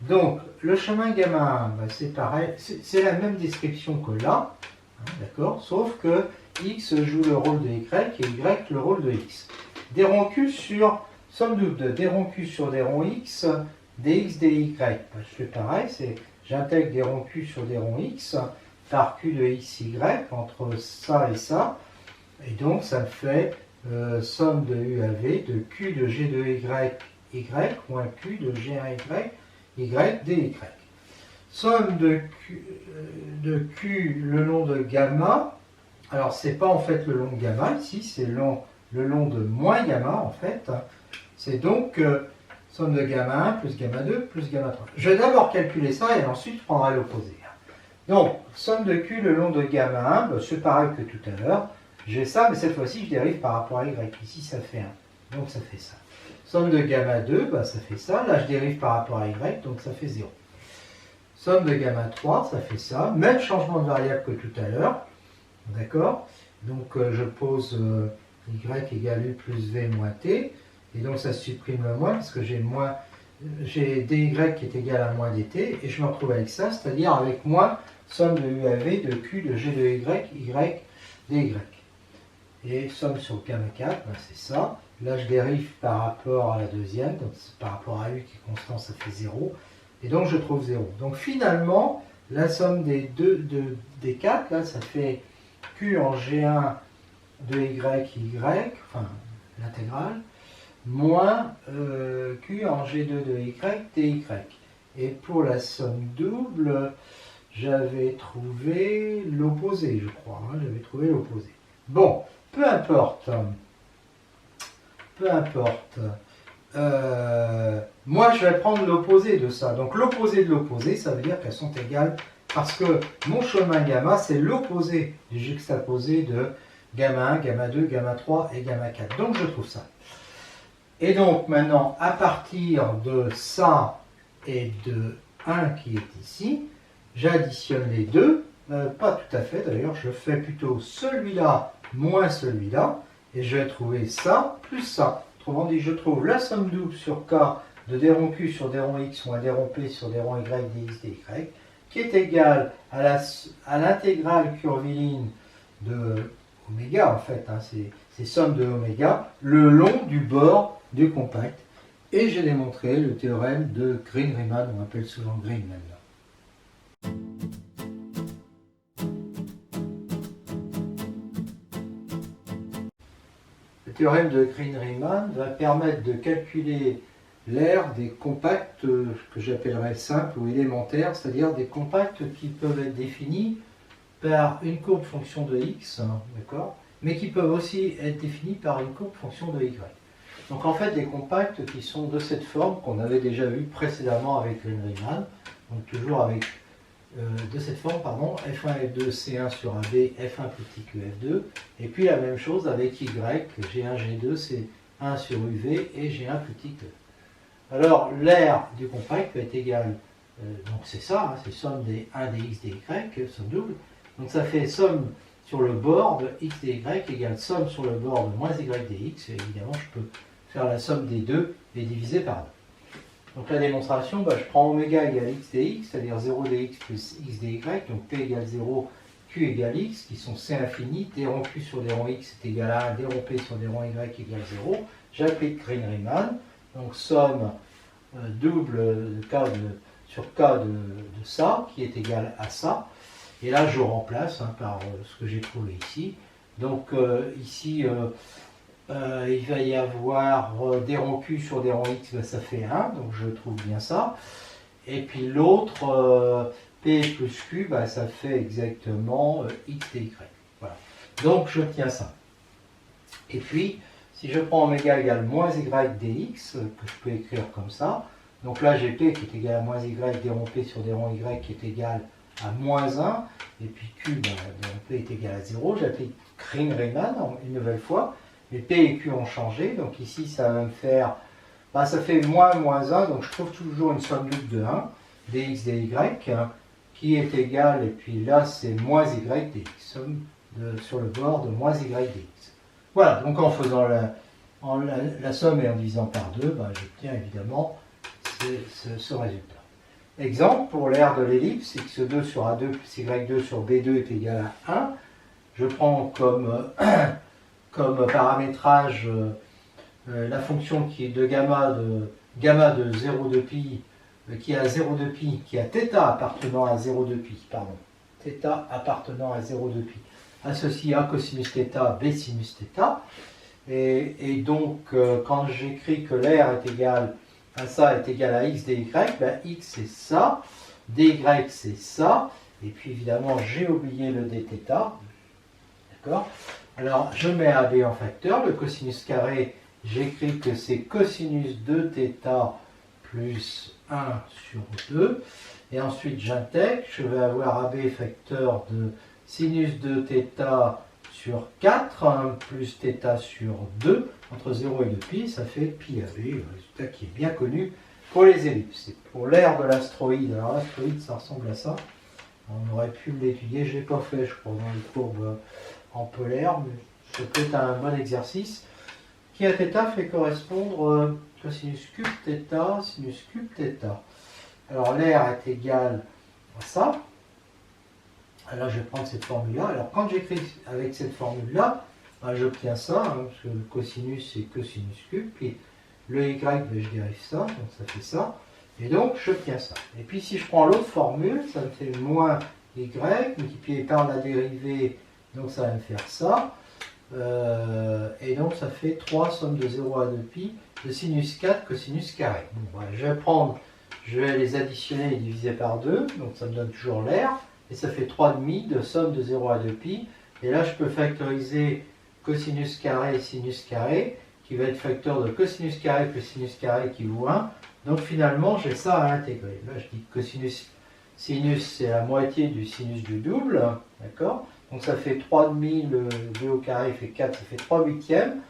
Donc, le chemin gamma 1, bah, c'est pareil. C'est la même description que là. D'accord? Sauf que x joue le rôle de y et y le rôle de x. Des ronds q sur, somme double de des ronds q sur des ronds x, dx, dy. Bah, je fais pareil. J'intègre des ronds q sur des ronds x par q de x, y, entre ça et ça. Et donc, ça me fait somme de u à v de q de g de y, moins q de g1y, y, dy. Somme de q le long de gamma. Alors, c'est pas en fait le long de gamma ici, c'est le long de moins gamma en fait. C'est donc somme de gamma 1 plus gamma 2 plus gamma 3. Je vais d'abord calculer ça et ensuite je prendrai l'opposé. Donc, somme de q le long de gamma 1, ben, c'est pareil que tout à l'heure. J'ai ça, mais cette fois-ci, je dérive par rapport à y. Ici, ça fait 1. Donc, ça fait ça. Somme de gamma 2, ben, ça fait ça. Là, je dérive par rapport à y, donc ça fait 0. Somme de gamma 3, ça fait ça. Même changement de variable que tout à l'heure. D'accord? Donc, je pose y égale u plus v moins t. Et donc, ça supprime le moins, parce que j'ai dy qui est égal à moins dt. Et je me retrouve avec ça, c'est-à-dire avec moins somme de u à v de q de g de y, dy. Et somme sur gamma 4, ben c'est ça. Là, je dérive par rapport à la deuxième, donc par rapport à u qui est constant, ça fait 0. Et donc, je trouve 0. Donc, finalement, la somme des 4, là, ça fait q en g1 de y, enfin, l'intégrale, moins q en g2 de y, dy. Et pour la somme double, j'avais trouvé l'opposé, je crois. J'avais trouvé l'opposé. Bon, peu importe. Peu importe. Moi, je vais prendre l'opposé de ça. Donc, l'opposé de l'opposé, ça veut dire qu'elles sont égales parce que mon chemin gamma, c'est l'opposé du juxtaposé de gamma 1, gamma 2, gamma 3 et gamma 4. Donc, je trouve ça. Et donc, maintenant, à partir de ça et de 1 qui est ici, j'additionne les deux. Pas tout à fait, d'ailleurs, je fais plutôt celui-là moins celui-là, et je vais trouver ça plus ça. Autrement dit, je trouve la somme double sur k de des ronds q sur des ronds x moins des ronds p sur des ronds y, dx, dy, qui est égale à l'intégrale curviligne de oméga, en fait, c'est somme de oméga, le long du bord du compact. Et j'ai démontré le théorème de Green-Riemann, on appelle souvent Green maintenant. Le théorème de Green-Riemann va permettre de calculer l'aire des compacts que j'appellerais simples ou élémentaires, c'est-à-dire des compacts qui peuvent être définis par une courbe fonction de x, d'accord, mais qui peuvent aussi être définis par une courbe fonction de y. Donc en fait des compacts qui sont de cette forme qu'on avait déjà vu précédemment avec Green-Riemann, donc toujours avec de cette forme, pardon, f1, f2, c1 sur ab, f1 petit que f2, et puis la même chose avec y, g1, g2, c1 sur uv et g1 petit que. Alors l'aire du compact peut être égale, donc c'est ça, c'est somme des 1 dx dy, somme double, donc ça fait somme sur le bord de x dy égale somme sur le bord de moins y dx, et évidemment je peux faire la somme des deux et diviser par 2. Donc la démonstration, je prends oméga égale x dx, c'est-à-dire 0 dx plus x dy, donc p égale 0, q égale x, qui sont c infini, d rond q sur d rond x est égal à 1, d rond p sur d rond y égale 0. J'applique Green-Riemann, donc somme double sur k de ça, qui est égal à ça. Et là, je remplace par ce que j'ai trouvé ici. Donc ici, il va y avoir d rond q sur d rond x, ça fait 1, donc je trouve bien ça. Et puis l'autre, p plus q, ça fait exactement x dy. Voilà. Donc j'obtiens ça. Et puis, si je prends oméga égale moins y dx, que je peux écrire comme ça, donc là j'ai p qui est égal à moins y d rond p sur d rond y qui est égal à moins 1, et puis q, d rond p est égal à 0, j'applique Green-Riemann une nouvelle fois, mais p et q ont changé, donc ici ça va me faire, ça fait moins 1, donc je trouve toujours une somme double de 1, dx dy, qui est égale, et puis là c'est moins y dx, somme sur le bord de moins y dx. Voilà, donc en faisant la somme et en divisant par 2, j'obtiens évidemment ce résultat. Exemple, pour l'aire de l'ellipse, x2 sur a2 plus y2 sur b2 est égal à 1. Je prends comme paramétrage la fonction qui est de gamma de 0 de pi, qui a 0 de pi, qui a θ appartenant à 0 de pi, pardon, θ appartenant à 0 de pi, associé à cosinus θ, b sinus θ. Et donc, quand j'écris que l'aire est égal à ça est égal à x dy, x c'est ça, dy c'est ça, et puis évidemment j'ai oublié le dθ, d'accord? Alors je mets AB en facteur, le cosinus carré, j'écris que c'est cosinus de θ plus 1 sur 2, et ensuite j'intègre, je vais avoir AB facteur de sinus de θ sur 4, plus θ sur 2, entre 0 et 2pi, ça fait pi AB, le résultat qui est bien connu pour les ellipses. Et pour l'aire de l'astroïde, alors l'astroïde ça ressemble à ça, on aurait pu l'étudier, je ne l'ai pas fait je crois dans les courbes en polaire, mais ça peut être un bon exercice, qui à θ fait correspondre cosinus cube θ, sinus cube θ. Alors l'aire est égale à ça. Alors je vais prendre cette formule-là. Alors quand j'écris avec cette formule-là, j'obtiens ça, parce que le cosinus c'est cosinus cube, puis le y, je dérive ça, donc ça fait ça, et donc j'obtiens ça. Et puis si je prends l'autre formule, ça me fait moins y, multiplié par la dérivée, donc ça va me faire ça, et donc ça fait 3 somme de 0 à 2pi de sinus 4 cosinus carré. Bon, voilà, je vais les additionner et diviser par 2, donc ça me donne toujours l'aire, et ça fait 3,5 de somme de 0 à 2pi. Et là, je peux factoriser cosinus carré et sinus carré, qui va être facteur de cosinus carré plus sinus carré qui vaut 1. Donc finalement, j'ai ça à intégrer. Là, je dis que sinus, c'est la moitié du sinus du double, d'accord? Donc ça fait 3,5, le 2 au carré fait 4, ça fait 3 huitièmes.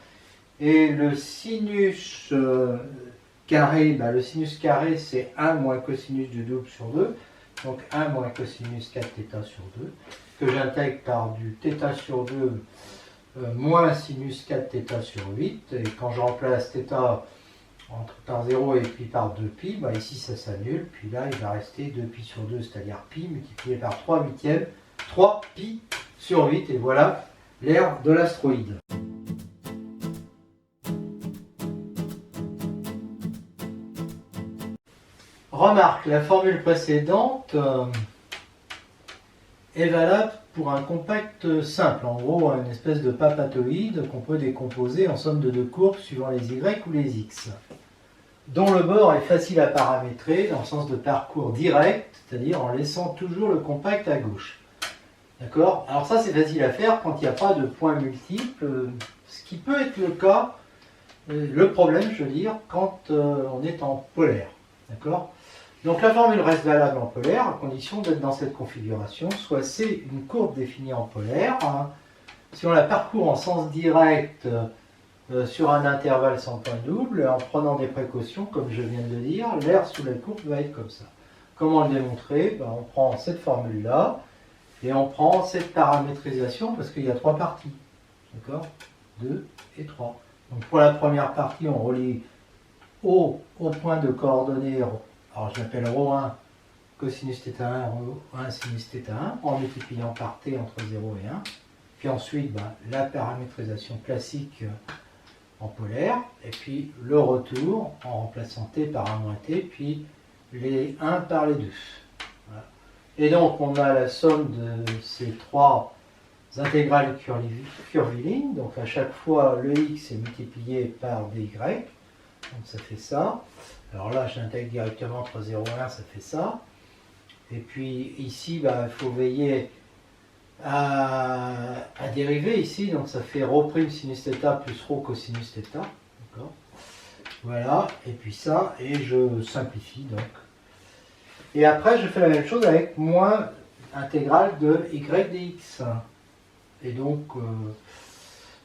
Et le sinus carré, le sinus carré, c'est 1 moins cosinus du double sur 2. Donc 1 moins cosinus 4θ sur 2, que j'intègre par du θ sur 2 moins sinus 4θ sur 8. Et quand je remplace θ par 0 et puis par 2pi, ici ça s'annule. Puis là, il va rester 2pi sur 2, c'est-à-dire pi, multiplié par 3 huitièmes, 3 pi sur 8. Et voilà l'aire de l'astroïde. Remarque, la formule précédente est valable pour un compact simple, en gros une espèce de papatoïde qu'on peut décomposer en somme de deux courbes suivant les y ou les x, dont le bord est facile à paramétrer dans le sens de parcours direct, c'est-à-dire en laissant toujours le compact à gauche. D'accord? Alors ça c'est facile à faire quand il n'y a pas de points multiples, ce qui peut être le cas, le problème je veux dire, quand on est en polaire. D'accord? Donc la formule reste valable en polaire, à condition d'être dans cette configuration, soit c'est une courbe définie en polaire. Si on la parcourt en sens direct sur un intervalle sans point double, en prenant des précautions, comme je viens de le dire, l'aire sous la courbe va être comme ça. Comment le démontrer? On prend cette formule-là, et on prend cette paramétrisation, parce qu'il y a trois parties. D'accord? 2 et 3. Donc pour la première partie, on relie au point de coordonnées, alors je l'appelle ρ1 cosinus θ1, ρ1 sinus θ1, en multipliant par t entre 0 et 1. Puis ensuite, la paramétrisation classique en polaire, et puis le retour en remplaçant t par 1 moins t, puis les 1 par les 2. Voilà. Et donc on a la somme de ces trois intégrales curvilignes, donc à chaque fois le x est multiplié par dy, donc ça fait ça. Alors là j'intègre directement entre 0 et 1, ça fait ça. Et puis ici, il faut veiller à dériver ici, donc ça fait ρ' sinus θ plus ρ cosinus θ. D'accord. Voilà, et puis ça, et je simplifie donc. Et après, je fais la même chose avec moins intégrale de y dx. Et donc,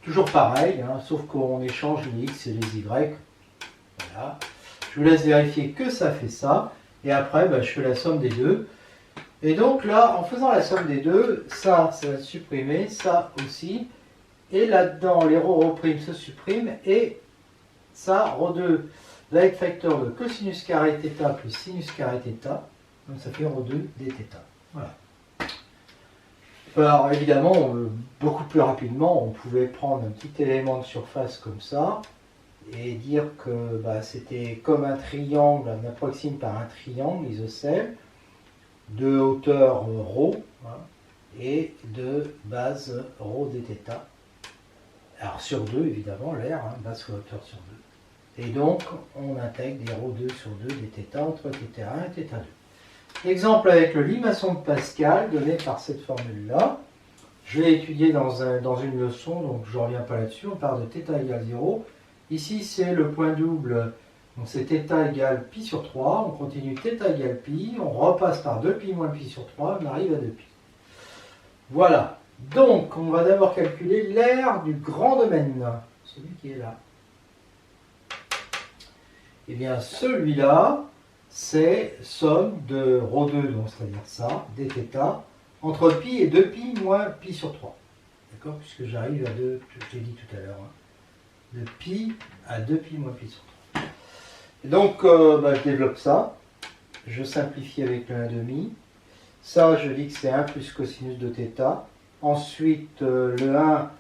toujours pareil, hein, sauf qu'on échange les x et les y. Voilà. Je vous laisse vérifier que ça fait ça. Et après, je fais la somme des deux. Et donc là, en faisant la somme des deux, ça va se supprimer, ça aussi. Et là-dedans, les ρ' se suppriment. Et ça, ρ2, like facteur de cosinus carré θ plus sinus carré θ. Donc ça fait ρ2 dθ. Voilà. Alors évidemment, beaucoup plus rapidement, on pouvait prendre un petit élément de surface comme ça et dire que c'était comme un triangle, on approxime par un triangle isocèle de hauteur ρ et de base ρ dθ. Alors sur 2 évidemment, l'air, base fois hauteur sur 2. Et donc on intègre des ρ2 sur 2 dθ entre θ1 et θ2. Exemple avec le limaçon de Pascal donné par cette formule-là. Je l'ai étudié dans une leçon, donc je ne reviens pas là-dessus. On part de θ égale 0. Ici, c'est le point double, donc c'est θ égale pi sur 3. On continue θ égale pi. On repasse par 2pi moins pi sur 3. On arrive à 2pi. Voilà. Donc, on va d'abord calculer l'aire du grand domaine. Celui qui est là. Eh bien, celui-là, c'est somme de ρ2, donc c'est-à-dire ça, dθ, entre pi et 2pi moins pi sur 3. D'accord? Puisque j'arrive à 2, je l'ai dit tout à l'heure, de pi à 2pi moins pi sur 3. Et donc, je développe ça. Je simplifie avec le 1,5. Ça, je dis que c'est 1 plus cosinus de θ. Ensuite, le 1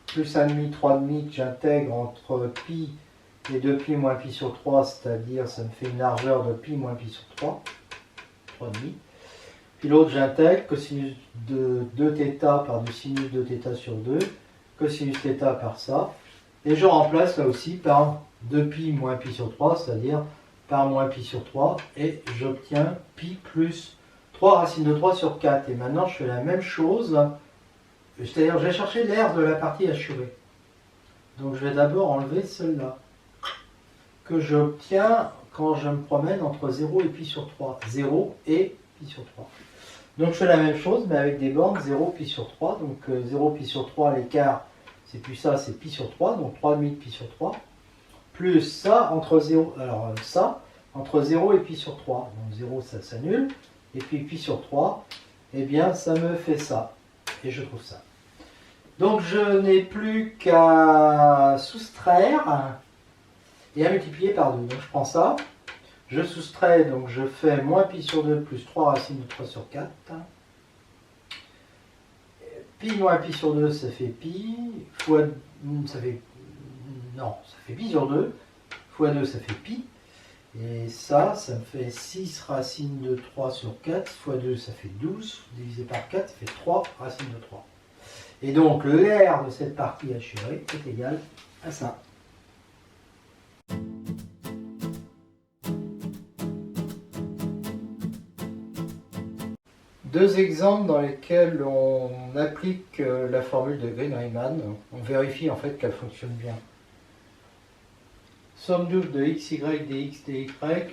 plus 1,5, 3,5 que j'intègre entre pi et 2pi moins pi sur 3, c'est-à-dire ça me fait une largeur de pi moins pi sur 3, 3,5. Puis l'autre, j'intègre cosinus de 2θ par du sinus de θ sur 2, cosinus θ par ça, et je remplace là aussi par 2pi moins pi sur 3, c'est-à-dire par moins pi sur 3, et j'obtiens pi plus 3 racine de 3 sur 4. Et maintenant, je fais la même chose, c'est-à-dire je vais chercher l'aire de la partie assurée. Donc je vais d'abord enlever celle-là, que j'obtiens quand je me promène entre 0 et pi sur 3. 0 et pi sur 3. Donc je fais la même chose, mais avec des bornes 0, pi sur 3. Donc 0, pi sur 3, l'écart, c'est plus ça, c'est pi sur 3. Donc 3,5 pi sur 3. Plus ça, entre 0, alors ça, entre 0 et pi sur 3. Donc 0, ça s'annule. Et puis pi sur 3, eh bien ça me fait ça. Et je trouve ça. Donc je n'ai plus qu'à soustraire et à multiplier par 2. Donc je prends ça, je soustrais, donc je fais moins pi sur 2 plus 3 racine de 3 sur 4. Pi moins pi sur 2, ça fait pi, fois, ça fait, non, ça fait pi sur 2, fois 2, ça fait pi. Et ça me fait 6 racine de 3 sur 4, fois 2, ça fait 12, divisé par 4, ça fait 3 racine de 3. Et donc l'aire de cette partie assurée est égal à ça. Deux exemples dans lesquels on applique la formule de Green-Riemann. On vérifie en fait qu'elle fonctionne bien. Somme double de xy, dx, dy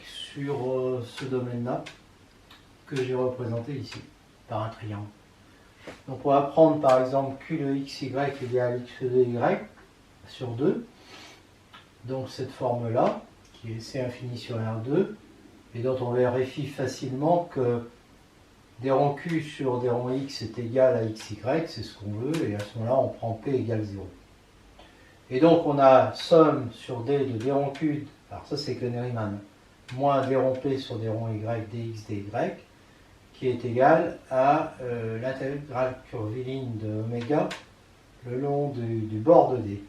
sur ce domaine-là que j'ai représenté ici par un triangle. Donc on va prendre par exemple q de xy égale x de y sur 2. Donc cette forme-là, qui est c infini sur R2, et dont on vérifie facilement que des ronds q sur des ronds x est égal à xy, c'est ce qu'on veut, et à ce moment-là on prend p égale 0. Et donc on a somme sur D de D rond Q, alors ça c'est Riemann, moins D rond P sur D rond Y, dx, dy, qui est égal à l'intégrale curviligne de oméga le long du bord de D.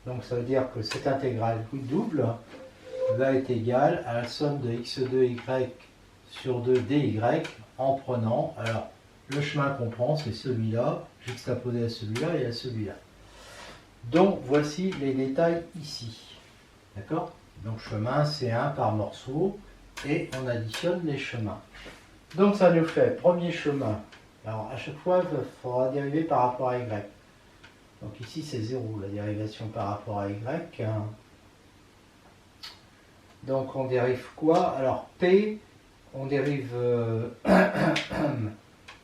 Donc ça veut dire que cette intégrale double va être égale à la somme de x2y sur 2dy en prenant, alors le chemin qu'on prend c'est celui-là, juxtaposé à celui-là et à celui-là. Donc voici les détails ici. D'accord? Donc chemin c'est 1 par morceau et on additionne les chemins. Donc ça nous fait premier chemin. Alors à chaque fois il faudra dériver par rapport à y. Donc ici c'est 0 la dérivation par rapport à y. Donc on dérive quoi? Alors P, on dérive,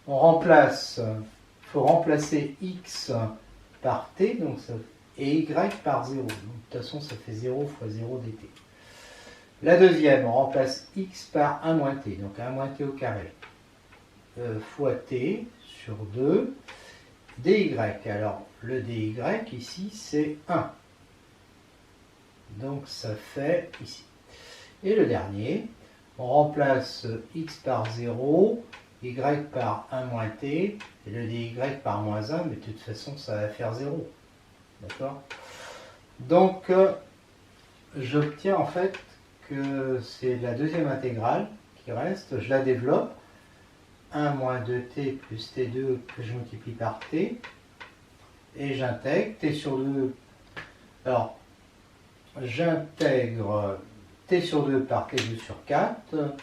on remplace, il faut remplacer x par t, donc ça, et y par 0. Donc, de toute façon ça fait 0 fois 0 dt. La deuxième, on remplace x par 1 moins t, donc 1 moins t au carré, fois t sur 2, dy. Alors le dy ici c'est 1. Donc ça fait ici. Et le dernier, on remplace x par 0, y par 1 moins t, et le dy par moins 1, mais de toute façon ça va faire 0. D'accord? Donc j'obtiens en fait que c'est la deuxième intégrale qui reste, je la développe, 1 moins 2t plus t2 que je multiplie par t, et j'intègre t sur 2. Alors, j'intègre t sur 2 par t2 sur 4,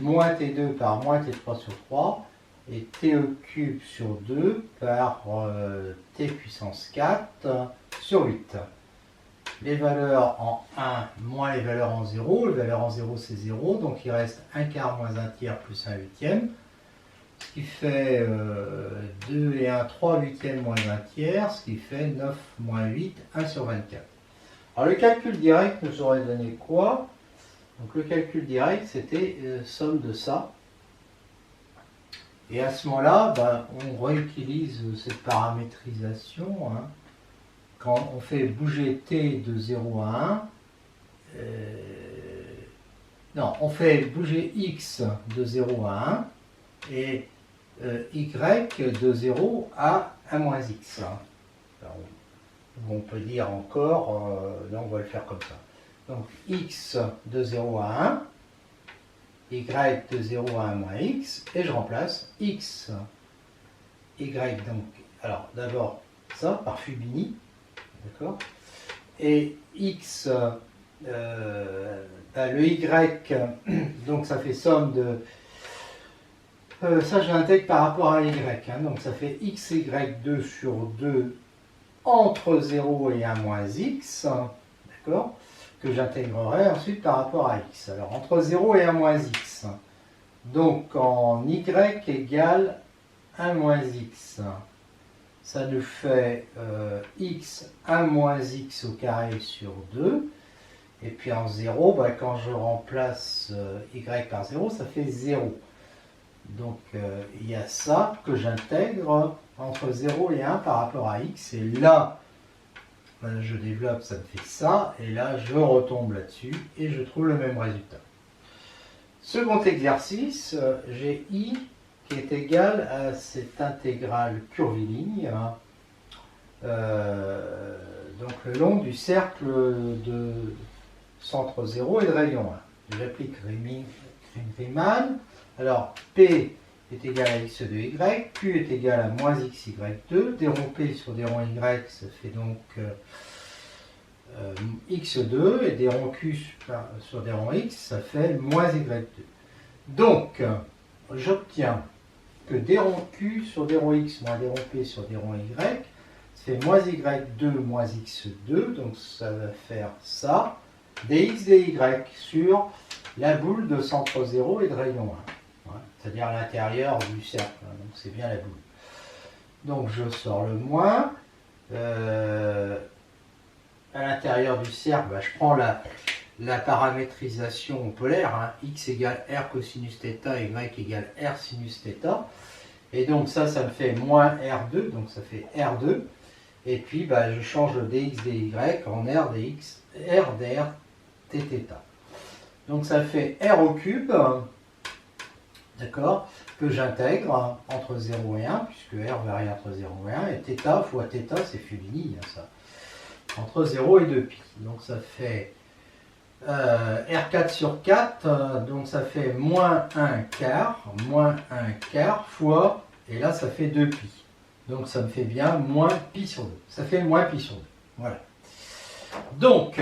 moins t2 par moins t3 sur 3, et t au cube sur 2 par t puissance 4 sur 8. Les valeurs en 1 moins les valeurs en 0, les valeurs en 0 c'est 0, donc il reste 1 quart moins 1 tiers plus 1 huitième, ce qui fait 2 et 1, 3 huitièmes moins 1 tiers, ce qui fait 9 moins 8, 1 sur 24. Alors le calcul direct nous aurait donné quoi? Donc le calcul direct c'était somme de ça. Et à ce moment-là, ben, on réutilise cette paramétrisation. Hein. Quand on fait bouger t de 0 à 1, non, on fait bouger x de 0 à 1 et y de 0 à 1 moins x. Alors, on peut dire encore, là on va le faire comme ça. Donc x de 0 à 1, y de 0 à 1 moins x, et je remplace x, y, donc, alors d'abord ça par Fubini, d'accord, et x, le y, donc ça fait somme de, ça je l'intègre par rapport à y, hein, donc ça fait x, y2 sur 2 entre 0 et 1 moins x, d'accord, que j'intégrerai ensuite par rapport à x. Alors entre 0 et 1 moins x, donc en y égale 1 moins x, ça nous fait x 1 moins x au carré sur 2, et puis en 0, bah, quand je remplace y par 0, ça fait 0. Donc il y a ça que j'intègre entre 0 et 1 par rapport à x, et là, je développe, ça me fait ça, et là je retombe là-dessus, et je trouve le même résultat. Second exercice, j'ai i qui est égal à cette intégrale curviligne, hein, donc le long du cercle de centre 0 et de rayon 1. J'applique Riemann. Alors P est égal à x de y, Q est égal à moins x y2, d rond P sur d rond y, ça fait donc x2, et d rond Q sur d rond x, ça fait moins y2. Donc, j'obtiens que d rond Q sur d rond x moins d rond P sur d rond y, ça fait moins y2 moins x2, donc ça va faire ça, dx dy sur la boule de centre 0 et de rayon 1. C'est-à-dire à l'intérieur du cercle, hein, donc c'est bien la boule. Donc je sors le moins. À l'intérieur du cercle, bah, je prends la paramétrisation polaire, hein, x égale r cosinus θ, y égale r sinus θ. Et donc ça me fait moins r2, donc ça fait r2. Et puis bah, je change le dx dy en r dr dθ. Donc ça fait r au cube, d'accord, que j'intègre entre 0 et 1, puisque r varie entre 0 et 1, et θ fois θ, c'est Fubini, hein, ça, entre 0 et 2π. Donc ça fait R4 sur 4, donc ça fait moins 1 quart fois, et là ça fait 2π. Donc ça me fait bien moins π sur 2. Ça fait moins π sur 2. Voilà. Donc,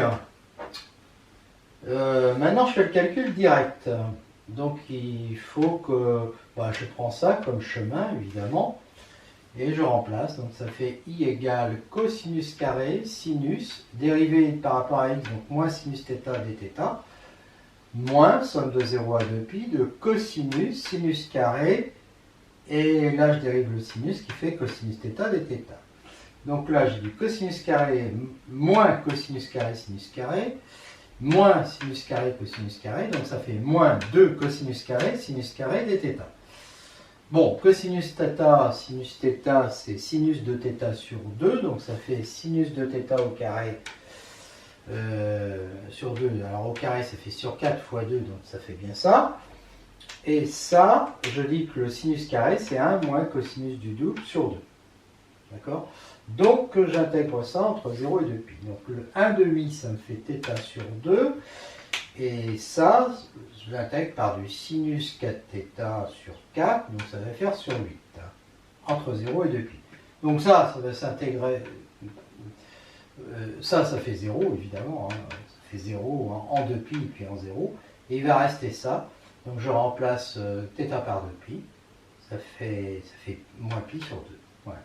maintenant je fais le calcul direct. Donc il faut que je prends ça comme chemin, évidemment, et je remplace. Donc ça fait I égale cosinus carré, sinus, dérivé par rapport à x, donc moins sinus θ dθ, moins somme de 0 à 2π de cosinus, sinus carré, et là je dérive le sinus qui fait cosinus θ dθ. Donc là j'ai du cosinus carré moins cosinus carré sinus carré, moins sinus carré cosinus carré, donc ça fait moins 2 cosinus carré sinus carré dθ. Bon, cosinus θ c'est sinus de θ sur 2, donc ça fait sinus de θ au carré sur 2, alors au carré ça fait sur 4 fois 2, donc ça fait bien ça. Et ça, je dis que le sinus carré, c'est 1 moins cosinus du double sur 2. D'accord? Donc, j'intègre ça entre 0 et 2π. Donc, le 1 demi, ça me fait θ sur 2. Et ça, je l'intègre par du sinus 4θ sur 4. Donc, ça va faire sur 8. Entre 0 et 2π. Donc, ça va s'intégrer. Ça fait 0, évidemment. Hein. Ça fait 0 en 2π et puis en 0. Et il va rester ça. Donc je remplace θ par 2π, ça fait moins π sur 2. Voilà.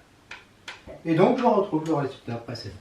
Et donc je retrouve le résultat précédent.